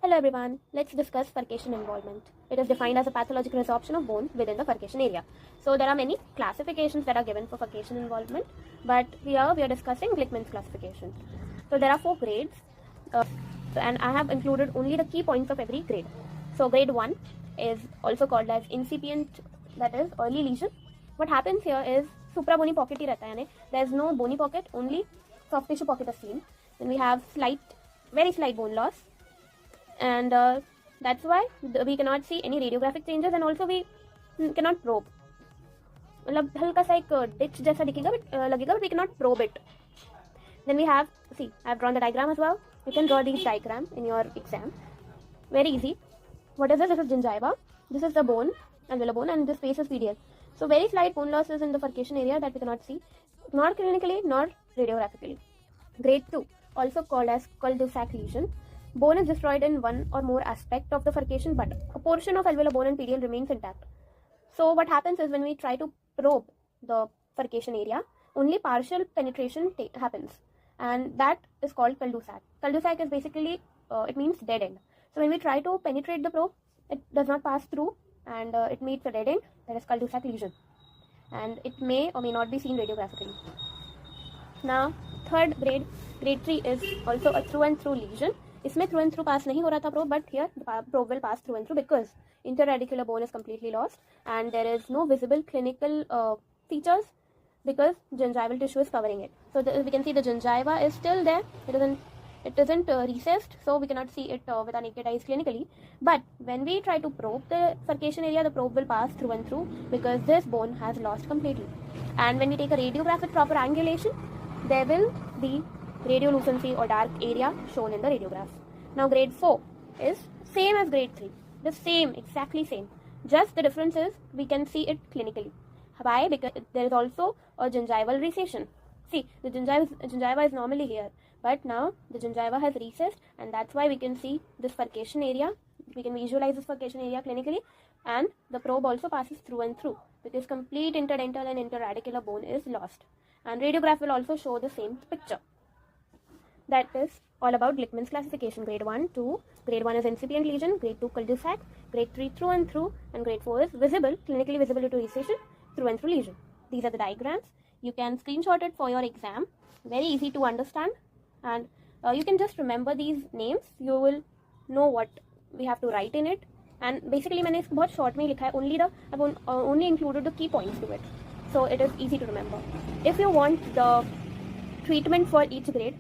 Hello everyone, let's discuss furcation involvement. It is defined as a pathological resorption of bone within the furcation area. So there are many classifications that are given for furcation involvement, but here we are discussing Glickman's classification. So there are 4 grades, and I have included only the key points of every grade. So grade 1 is also called as incipient, that is early lesion. What happens here is supra-bony pocket ही रहता है, यानी there is no bony pocket, only soft tissue pocket is seen. Then we have very slight bone loss. And that's why we cannot see any radiographic changes, and also we cannot probe. मतलब हल्का सा एक ditch जैसा दिखेगा लगेगा, but we cannot probe it. Then we have, see, I have drawn the diagram as well. You can draw these diagram in your exam. Very easy. What is this? This is gingiva. This is the bone, alveolar bone, and this space is PDL. So very slight bone loss is in the furcation area that we cannot see, not clinically nor radiographically. Grade 2, also called as cul-de-sac lesion. Bone is destroyed in one or more aspect of the furcation, but a portion of alveolar bone and PDL remains intact. So what happens is when we try to probe the furcation area, only partial penetration happens, and that is called cul-de-sac. Cul-de-sac is basically, it means dead end. So when we try to penetrate the probe, it does not pass through, and it meets a dead end, that is cul-de-sac lesion. And it may or may not be seen radiographically. Now, third grade, grade 3 is also a through and through lesion. इसमें through and through pass नहीं हो रहा था probe, but here the probe will pass through and through because interradicular bone is completely lost and there is no visible clinical features because gingival tissue is covering it. So we can see the gingiva is still there. It isn't recessed, so we cannot see it with our naked eyes clinically. But when we try to probe the furcation area, the probe will pass through and through because this bone has lost completely. And when we take a radiographic proper angulation, there will be radiolucency or dark area shown in the radiograph. Now grade 4 is same as grade 3. The same, exactly same. Just the difference is we can see it clinically. Why? Because there is also a gingival recession. See, the gingiva is normally here, but now the gingiva has recessed, and that's why we can see this furcation area. We can visualize this furcation area clinically, and the probe also passes through and through because complete interdental and interradicular bone is lost. And radiograph will also show the same picture. That is all about Glickman's classification. Grade 1, 2. Grade 1 is incipient lesion. Grade 2 cul-de-sac. Grade 3 through and through. And grade 4 is visible, clinically visible due to recession, through and through lesion. These are the diagrams. You can screenshot it for your exam. Very easy to understand. And you can just remember these names. You will know what we have to write in it. And basically मैंने इसको बहुत short में लिखा है. I've only included the key points to it. So it is easy to remember. If you want the treatment for each grade,